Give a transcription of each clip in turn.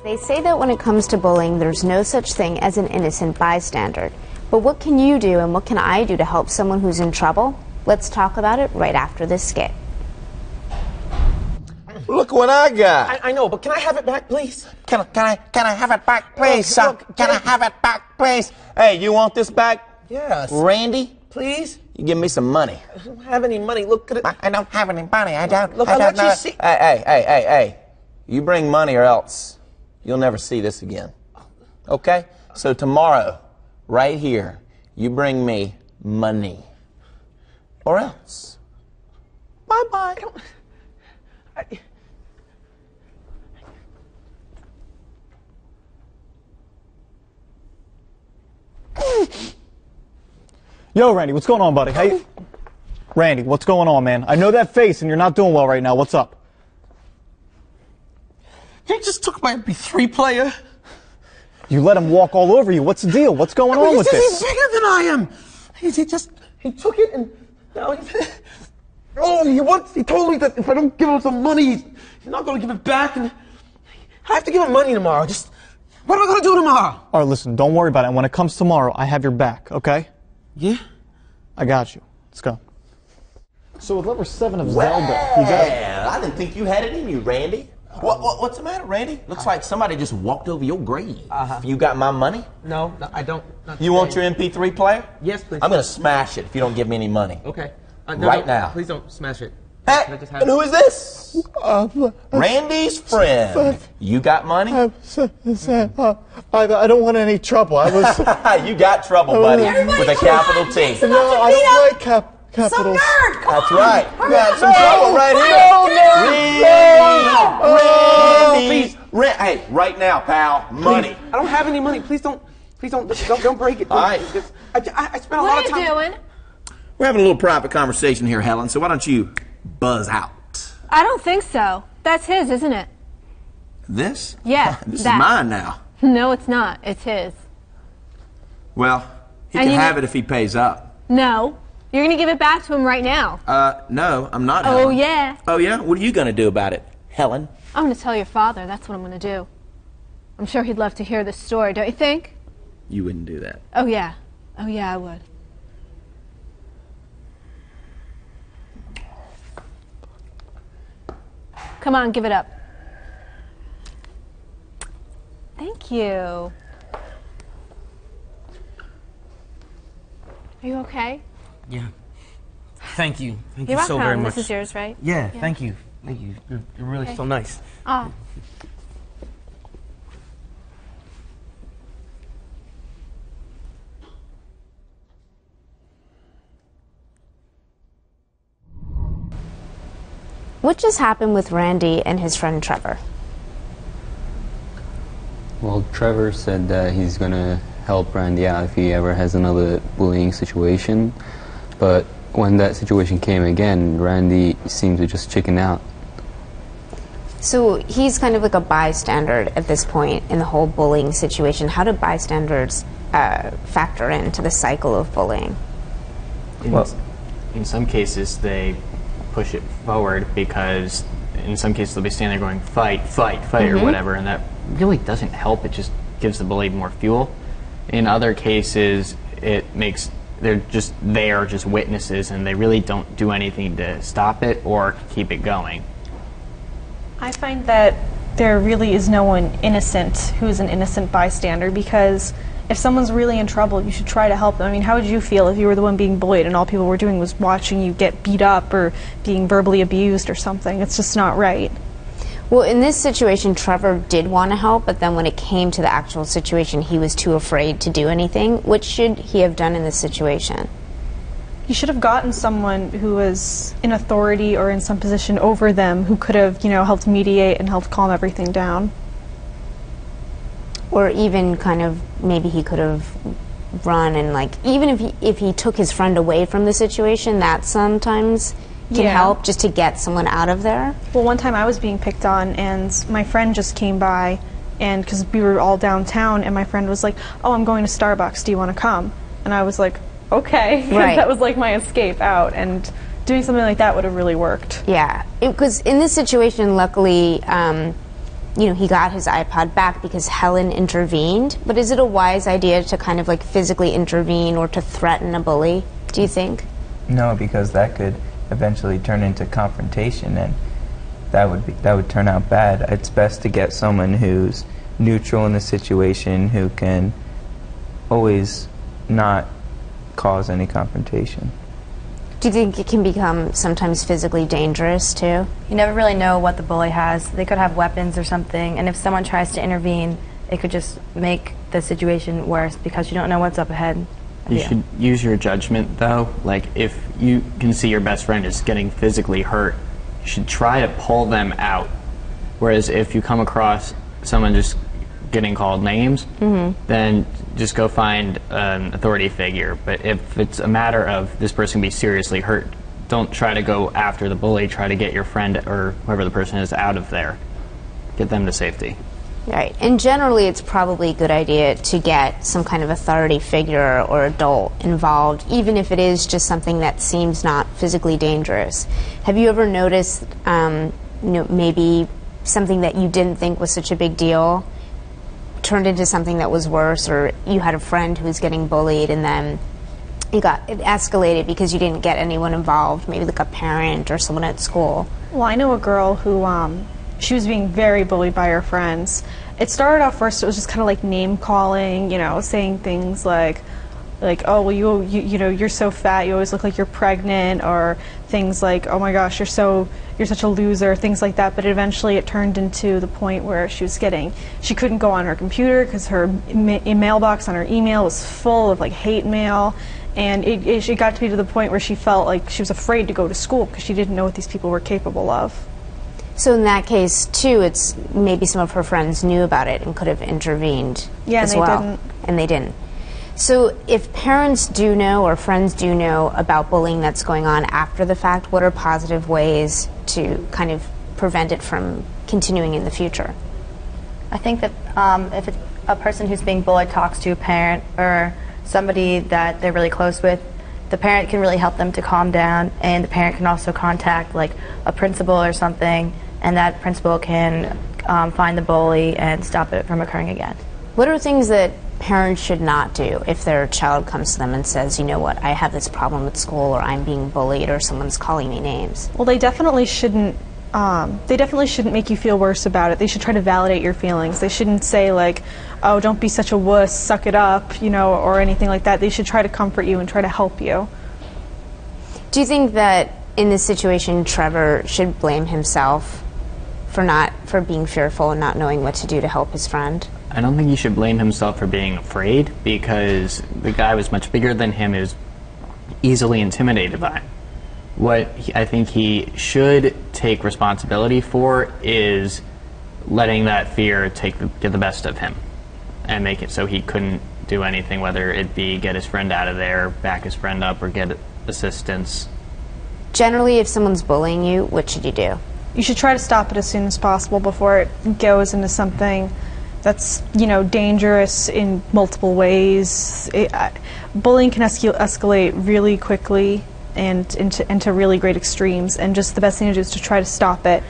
They say that when it comes to bullying, there's no such thing as an innocent bystander. But what can you do and what can I do to help someone who's in trouble? Let's talk about it right after this skit. Look what I got. I know, but can I have it back, please? Can I have it back, please? Look, can I have it back, please? Hey, you want this back? Yes. Randy? Please? You give me some money. I don't have any money. Look at it. I don't have any money. I don't. Look, I I'll don't let know. you see. Hey. You bring money or else you'll never see this again. Okay? So tomorrow, right here, you bring me money. Or else. Bye-bye. Yo, Randy, what's going on, buddy? Hey, Randy, what's going on, man? I know that face, and you're not doing well right now. What's up? You just took my MP3 player. You let him walk all over you. What's the deal? What's going on with this? He's bigger than I am. He took it and now he told me that if I don't give him some money, he's not going to give it back, and I have to give him money tomorrow. What am I going to do tomorrow? All right, listen, don't worry about it. When it comes tomorrow, I have your back, okay? Yeah? I got you. Let's go. So with level 7 of Well, Zelda, I didn't think you had it in you, Randy. What's the matter, Randy? Looks like somebody just walked over your grave. You got my money? No, I don't. You want your MP3 player? Yes, please. I'm going to smash it if you don't give me any money. Okay. Right now. Please don't smash it. Hey, Can I just have and it? who is this? Randy's friend. You got money? I don't want any trouble. I was. You got trouble, buddy, with a capital T. No, I don't like capitals. Some nerd! Come That's on. right. Hurry You got up. some trouble right here. Randy. Hey, right now, pal. Money. I don't have any money. Please don't break it. All right. I spent a lot What of are time. you doing? We're having a little private conversation here, Helen, so why don't you buzz out? I don't think so. That's his, isn't it? This? Yeah, This that. is mine now. No, it's not. It's his. Well, he And can you have know- it if he pays up. No. You're going to give it back to him right now. No, I'm not. Oh, Helen. yeah. Oh, yeah? What are you going to do about it, Helen? I'm going to tell your father. That's what I'm going to do. I'm sure he'd love to hear this story, don't you think? You wouldn't do that. Oh, yeah. Oh, yeah, I would. Come on, give it up. Thank you. Are you okay? Yeah. Thank you. Thank You're you so welcome. very much. This is yours, right? Yeah, thank you. Thank you. You're really Okay. so nice. Oh. What just happened with Randy and his friend Trevor? Well, Trevor said that he's gonna help Randy out if he ever has another bullying situation, but when that situation came again, Randy seemed to just chicken out. So he's kind of like a bystander at this point in the whole bullying situation. How do bystanders factor into the cycle of bullying? In some cases, they push it forward because in some cases they'll be standing there going, fight, fight, fight, or whatever, and that really doesn't help. It just gives the bully more fuel. In other cases, they're just there, just witnesses, and they really don't do anything to stop it or keep it going. I find that there really is no one innocent who's an innocent bystander, because if someone's really in trouble, you should try to help them. I mean, how would you feel if you were the one being bullied and all people were doing was watching you get beat up or being verbally abused or something? It's just not right. Well, in this situation, Trevor did want to help, but then when it came to the actual situation, he was too afraid to do anything. What should he have done in this situation? You should have gotten someone who was in authority or in some position over them who could have, helped mediate and helped calm everything down. Or even kind of, maybe he could have run and even if he took his friend away from the situation, that sometimes can help just to get someone out of there. Well, one time I was being picked on and my friend just came by, and because we were all downtown, and my friend was like, oh, I'm going to Starbucks, do you want to come? And I was like, okay. Right. That was like my escape out, and doing something like that would have really worked. Yeah, because in this situation, luckily, he got his iPod back because Helen intervened. But is it a wise idea to kind of like physically intervene or to threaten a bully, do you think? No, because that could eventually turn into confrontation, and that would turn out bad. It's best to get someone who's neutral in the situation, who can always not cause any confrontation. Do you think it can become sometimes physically dangerous too? You never really know what the bully has. They could have weapons or something, and if someone tries to intervene, it could just make the situation worse because you don't know what's up ahead. You should use your judgment, though. Like, if you can see your best friend is getting physically hurt, you should try to pull them out. Whereas if you come across someone just getting called names, then just go find an authority figure. But if it's a matter of this person can be seriously hurt, don't try to go after the bully. Try to get your friend or whoever the person is out of there. Get them to safety. Right. And generally, it's probably a good idea to get some kind of authority figure or adult involved, even if it is just something that seems not physically dangerous. Have you ever noticed, maybe something that you didn't think was such a big deal turned into something that was worse, or you had a friend who was getting bullied and then it escalated because you didn't get anyone involved, maybe like a parent or someone at school? Well, I know a girl who, she was being very bullied by her friends. It started off first, it was just kind of like name calling, saying things like, oh, well, you're so fat, you always look like you're pregnant, or things like, oh my gosh, you're such a loser, things like that. But eventually it turned into the point where she couldn't go on her computer because her mailbox on her email was full of like hate mail, and it got to be to the point where she felt like she was afraid to go to school because she didn't know what these people were capable of. So in that case, too, it's maybe some of her friends knew about it and could have intervened as well. And they didn't. So if parents do know or friends do know about bullying that's going on after the fact, what are positive ways to kind of prevent it from continuing in the future? I think that if it's a person who's being bullied talks to a parent or somebody that they're really close with, the parent can really help them to calm down, and the parent can also contact like a principal or something, and that principal can find the bully and stop it from occurring again. What are things that parents should not do if their child comes to them and says, you know what, I have this problem at school, or I'm being bullied, or someone's calling me names? Well, they definitely shouldn't make you feel worse about it. They should try to validate your feelings. They shouldn't say like, oh, don't be such a wuss, suck it up, or anything like that. They should try to comfort you and try to help you. Do you think that in this situation Trevor should blame himself for being fearful and not knowing what to do to help his friend? I don't think he should blame himself for being afraid, because the guy was much bigger than him, is easily intimidated by him. What I think he should take responsibility for is letting that fear get the best of him and make it so he couldn't do anything, whether it be get his friend out of there, back his friend up, or get assistance. Generally, if someone's bullying you, what should you do? You should try to stop it as soon as possible before it goes into something that's, dangerous in multiple ways. Bullying can escalate really quickly and into really great extremes, and just the best thing to do is to try to stop it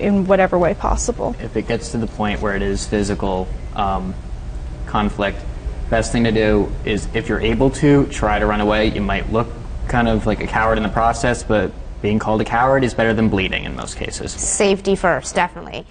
in whatever way possible. If it gets to the point where it is physical conflict, best thing to do is, if you're able to, try to run away. You might look kind of like a coward in the process, but being called a coward is better than bleeding in most cases. Safety first, definitely.